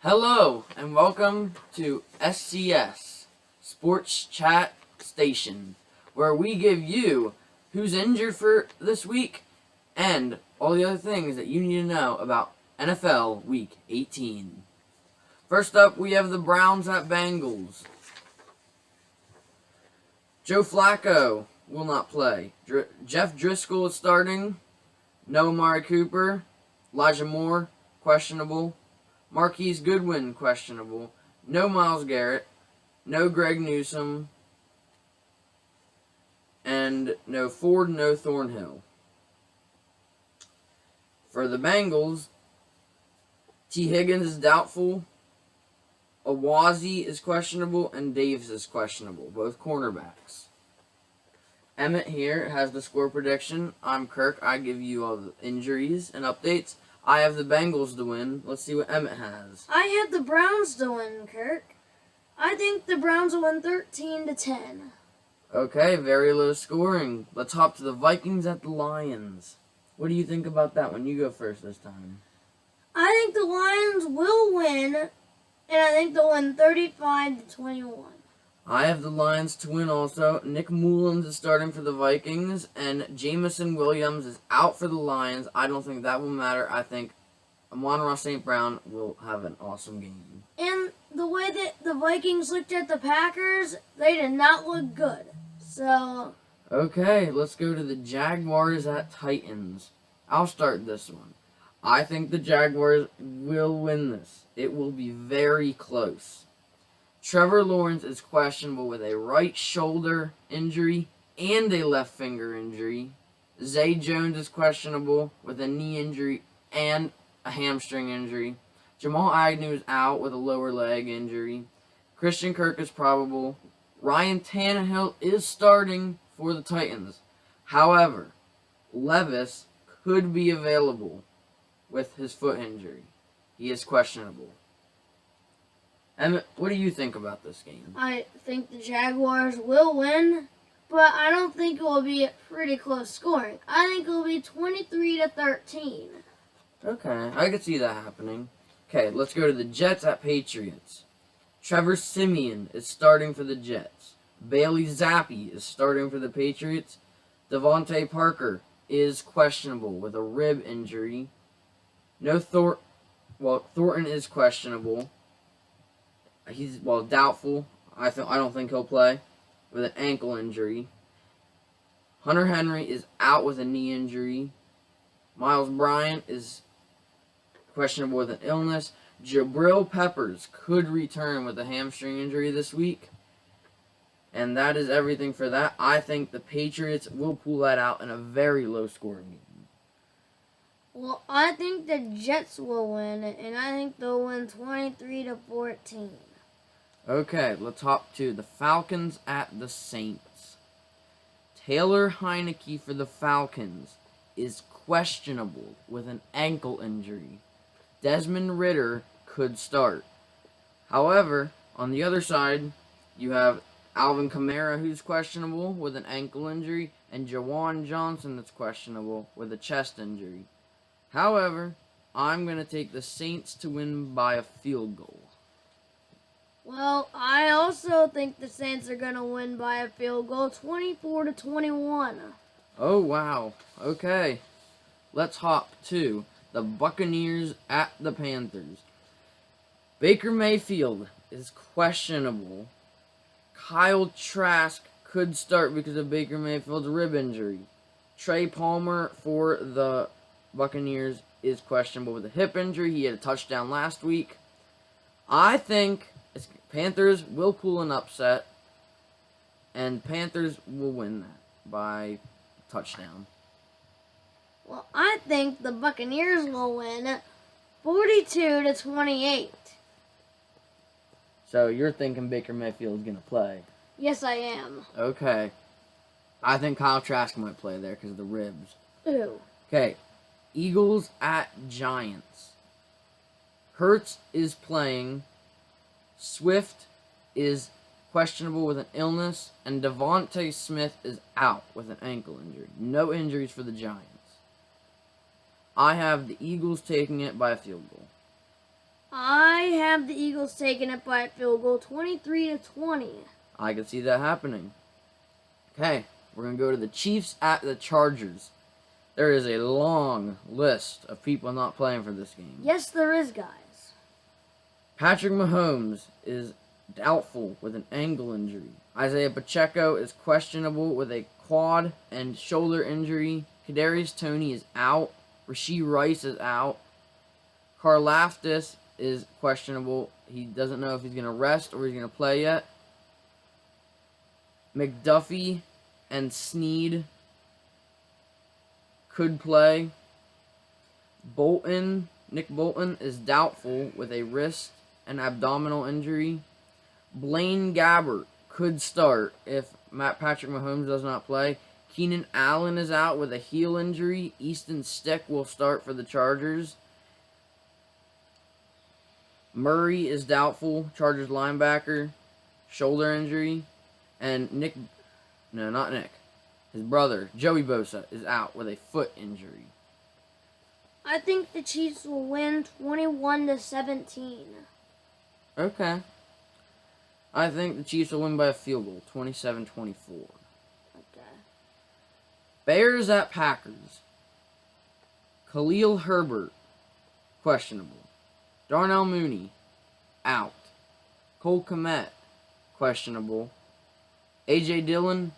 Hello and welcome to SCS Sports Chat Station, where we give you who's injured for this week and all the other things that you need to know about NFL Week 18. First up, we have the Browns at Bengals. Joe Flacco will not play. Jeff Driscoll is starting. No Amari Cooper. Elijah Moore, questionable. Marquise Goodwin, questionable. No Myles Garrett. No Greg Newsome. And no Ford, no Thornhill. For the Bengals, T. Higgins is doubtful. Awazi is questionable. And Davis is questionable. Both cornerbacks. Emmett here has the score prediction. I'm Kirk. I give you all the injuries and updates. I have the Bengals to win. Let's see what Emmett has. I have the Browns to win, Kirk. I think the Browns will win 13-10. Okay, very low scoring. Let's hop to the Vikings at the Lions. What do you think about that one? You go first this time. I think the Lions will win, and I think they'll win 35-21. I have the Lions to win also. Nick Mullins is starting for the Vikings, and Jamison Williams is out for the Lions. I don't think that will matter. I think Amon-Ra St. Brown will have an awesome game. And the way that the Vikings looked at the Packers, they did not look good. So, Okay, let's go to the Jaguars at Titans. I'll start this one. I think the Jaguars will win this. It will be very close. Trevor Lawrence is questionable with a right shoulder injury and a left finger injury. Zay Jones is questionable with a knee injury and a hamstring injury. Jamal Agnew is out with a lower leg injury. Christian Kirk is probable. Ryan Tannehill is starting for the Titans. However, Levis could be available with his foot injury. He is questionable. Emmett, what do you think about this game? I think the Jaguars will win, but I don't think it will be pretty close scoring. I think it will be 23-13. Okay, I could see that happening. Okay, let's go to the Jets at Patriots. Trevor Siemian is starting for the Jets. Bailey Zappi is starting for the Patriots. Devontae Parker is questionable with a rib injury. Thornton is questionable. He's doubtful. I don't think he'll play with an ankle injury. Hunter Henry is out with a knee injury. Miles Bryant is questionable with an illness. Jabril Peppers could return with a hamstring injury this week. And that is everything for that. I think the Patriots will pull that out in a very low scoring game. Well, I think the Jets will win, and I think they'll win 23-14. Okay, let's hop to the Falcons at the Saints. Taylor Heineke for the Falcons is questionable with an ankle injury. Desmond Ridder could start. However, on the other side, you have Alvin Kamara, who's questionable with an ankle injury, and Jawan Johnson that's questionable with a chest injury. However, I'm going to take the Saints to win by a field goal. Well, I also think the Saints are going to win by a field goal, 24-21. Oh, wow. Okay. Let's hop to the Buccaneers at the Panthers. Baker Mayfield is questionable. Kyle Trask could start because of Baker Mayfield's rib injury. Trey Palmer for the Buccaneers is questionable with a hip injury. He had a touchdown last week. I think Panthers will pull an upset, and Panthers will win that by touchdown. Well, I think the Buccaneers will win 42-28. So you're thinking Baker Mayfield is going to play? Yes, I am. Okay. I think Kyle Trask might play there because of the ribs. Ooh. Okay. Eagles at Giants. Hurts is playing. Swift is questionable with an illness, and Devontae Smith is out with an ankle injury. No injuries for the Giants. I have the Eagles taking it by a field goal. I have the Eagles taking it by a field goal, 23-20. I can see that happening. Okay, we're going to go to the Chiefs at the Chargers. There is a long list of people not playing for this game. Yes, there is, guys. Patrick Mahomes is doubtful with an ankle injury. Isaiah Pacheco is questionable with a quad and shoulder injury. Kadarius Toney is out. Rashee Rice is out. Karlaftis is questionable. He doesn't know if he's going to rest or he's going to play yet. McDuffie and Snead could play. Nick Bolton is doubtful with a wrist and abdominal injury. Blaine Gabbert could start if Patrick Mahomes does not play. Keenan Allen is out with a heel injury. Easton Stick will start for the Chargers. Murray is doubtful, Chargers linebacker, shoulder injury. And his brother, Joey Bosa, is out with a foot injury. I think the Chiefs will win 21-17. Okay. I think the Chiefs will win by a field goal, 27-24. Okay. Bears at Packers. Khalil Herbert, questionable. Darnell Mooney, out. Cole Kmet, questionable. A.J. Dillon,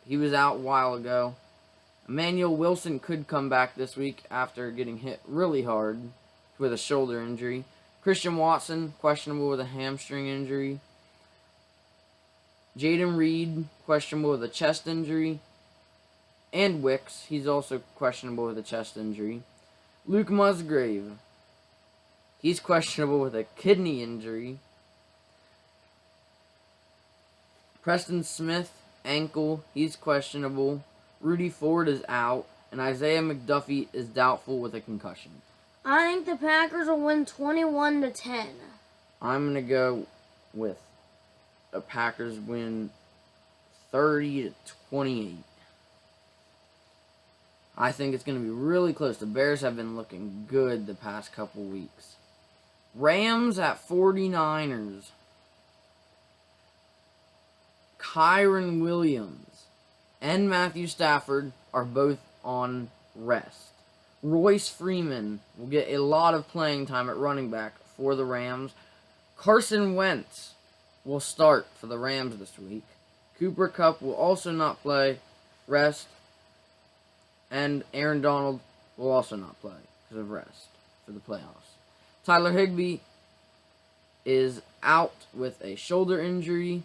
he was out a while ago. Emmanuel Wilson could come back this week after getting hit really hard with a shoulder injury. Christian Watson, questionable with a hamstring injury. Jaden Reed, questionable with a chest injury. And Wicks, he's also questionable with a chest injury. Luke Musgrave, he's questionable with a kidney injury. Preston Smith, ankle, he's questionable. Rudy Ford is out. And Isaiah McDuffie is doubtful with a concussion. I think the Packers will win 21-10. I'm going to go with the Packers win 30-28. I think it's going to be really close. The Bears have been looking good the past couple weeks. Rams at 49ers. Kyron Williams and Matthew Stafford are both on rest. Royce Freeman will get a lot of playing time at running back for the Rams. Carson Wentz will start for the Rams this week. Cooper Kupp will also not play, rest. And Aaron Donald will also not play because of rest for the playoffs. Tyler Higbee is out with a shoulder injury.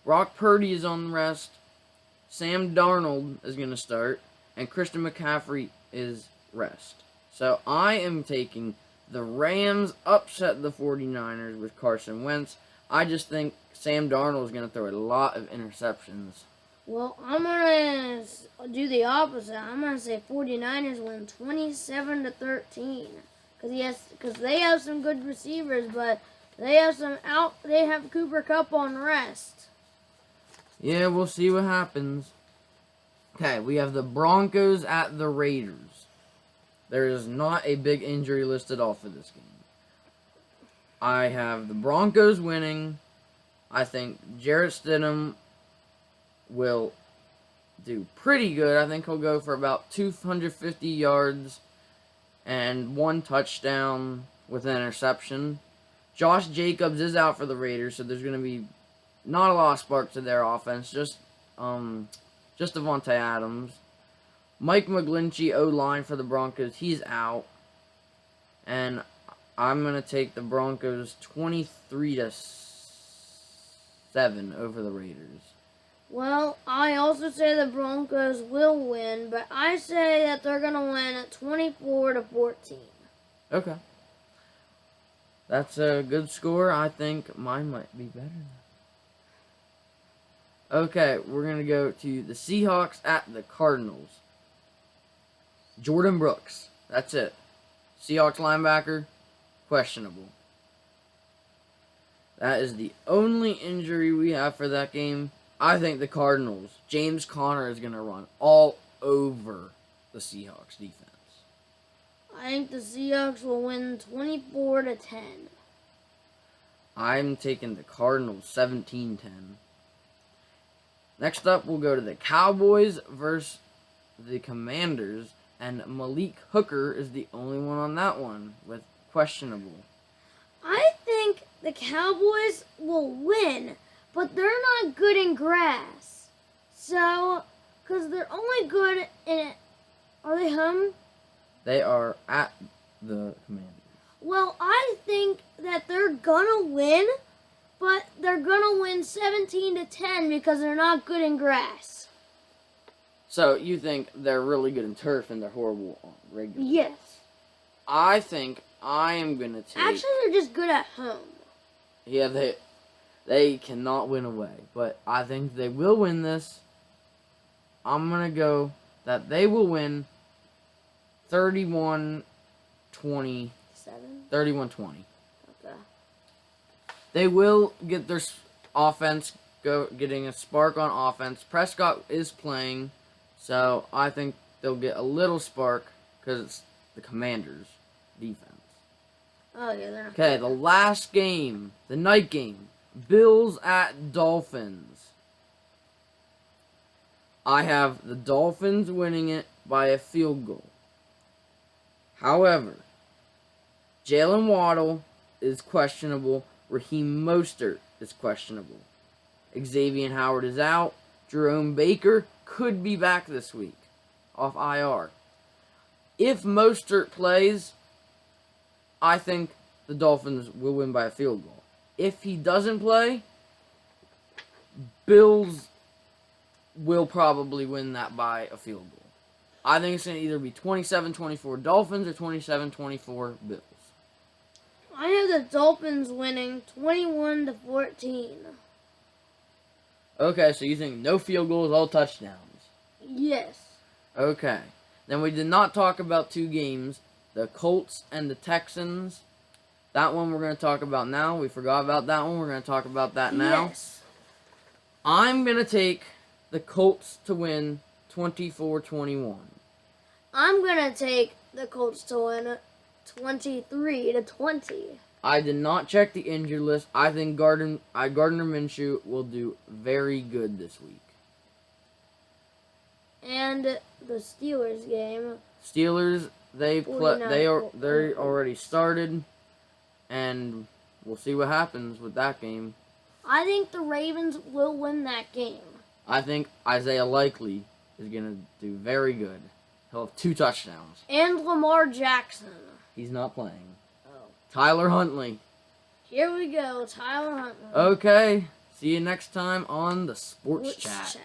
Brock Purdy is on rest. Sam Darnold is going to start. And Christian McCaffrey is rest. So I am taking the Rams upset the 49ers with Carson Wentz. I just think Sam Darnold is going to throw a lot of interceptions. Well, I'm going to do the opposite. I'm going to say 49ers win 27-13. Because they have some good receivers, but they have Cooper Kupp on rest. Yeah, we'll see what happens. Okay, we have the Broncos at the Raiders. There is not a big injury list at all for this game. I have the Broncos winning. I think Jarrett Stidham will do pretty good. I think he'll go for about 250 yards and 1 touchdown with an interception. Josh Jacobs is out for the Raiders, so there's going to be not a lot of spark to their offense. Just Devontae Adams. Mike McGlinchey, O-line for the Broncos, he's out. And I'm going to take the Broncos 23-7 over the Raiders. Well, I also say the Broncos will win, but I say that they're going to win at 24-14. Okay. That's a good score. I think mine might be better. Okay, we're going to go to the Seahawks at the Cardinals. Jordan Brooks. That's it. Seahawks linebacker, questionable. That is the only injury we have for that game. I think the Cardinals, James Conner is going to run all over the Seahawks defense. I think the Seahawks will win 24-10. I'm taking the Cardinals 17-10. Next up, we'll go to the Cowboys versus the Commanders, and Malik Hooker is the only one on that one with questionable. I think the Cowboys will win, but they're not good in grass. So, because they're only good in it. Are they home? They are at the Commanders. Well, I think that they're gonna win, but they're gonna win 17-10 because they're not good in grass. So you think they're really good in turf and they're horrible on regular? Yes. I think I am gonna take. Actually, they're just good at home. Yeah, they cannot win away, but I think they will win this. I'm gonna go that they will win 31-20. 31-20. Okay. They will get their offense getting a spark on offense. Prescott is playing, so I think they'll get a little spark because it's the Commanders' defense. Oh, yeah, they're not. Okay, the last game, the night game, Bills at Dolphins. I have the Dolphins winning it by a field goal. However, Jalen Waddle is questionable. Raheem Mostert is questionable. Xavier Howard is out. Jerome Baker could be back this week off IR. If Mostert plays, I think the Dolphins will win by a field goal. If he doesn't play, Bills will probably win that by a field goal. I think it's going to either be 27-24 Dolphins or 27-24 Bills. I have the Dolphins winning 21-14. Okay, so you think no field goals, all touchdowns. Yes. Okay. Then we did not talk about two games, the Colts and the Texans. That one we're going to talk about now. We forgot about that one. We're going to talk about that now. Yes. I'm going to take the Colts to win 24-21. I'm gonna take the Colts to win 23-20. I did not check the injured list. I think Gardner Minshew will do very good this week. And the Steelers game. Steelers, they already started, and we'll see what happens with that game. I think the Ravens will win that game. I think Isaiah Likely is gonna do very good. He'll have 2 touchdowns. And Lamar Jackson. He's not playing. Oh. Tyler Huntley. Here we go, Tyler Huntley. Okay. See you next time on the Sports Chat.